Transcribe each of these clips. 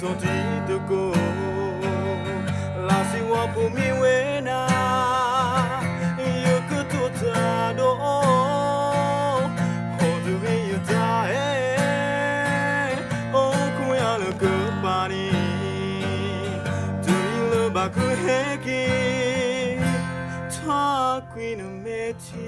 ton tituko la si wa pu mi we na yo ku to ta do ho du wi ta o ku ya le ku pa ni tu le ba ku he ki ta qui no me ti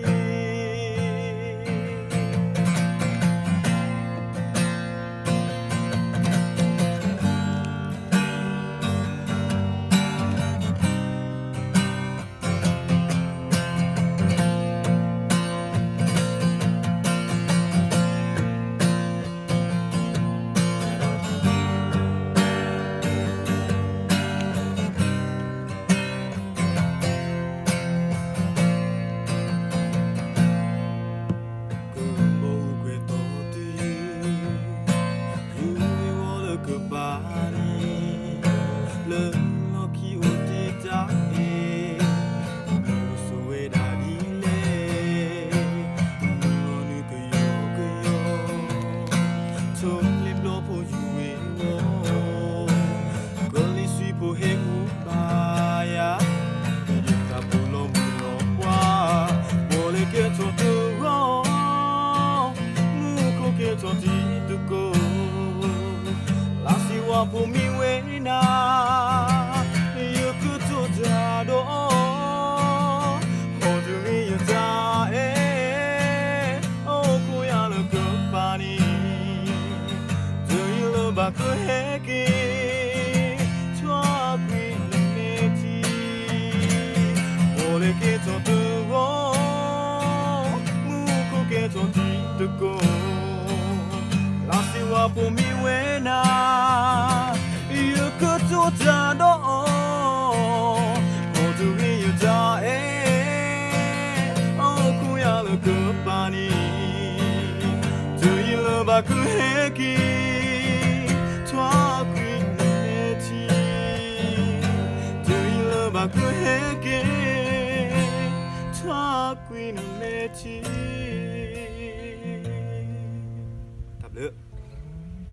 pu mi we na yo ku to ta do ho du wi ta o ku ya le ku pa ni do you lo ba ku he ki chwa pi le me ti o le ke to tu wo mu ku ke to ti tu ko la si wa pu mi we na you could do that oh do you die oh ku ya le ku pa ni do you love a ku he ki twa qui ne ti do you love a ku he ki twa qui ne ti ตับเลอะ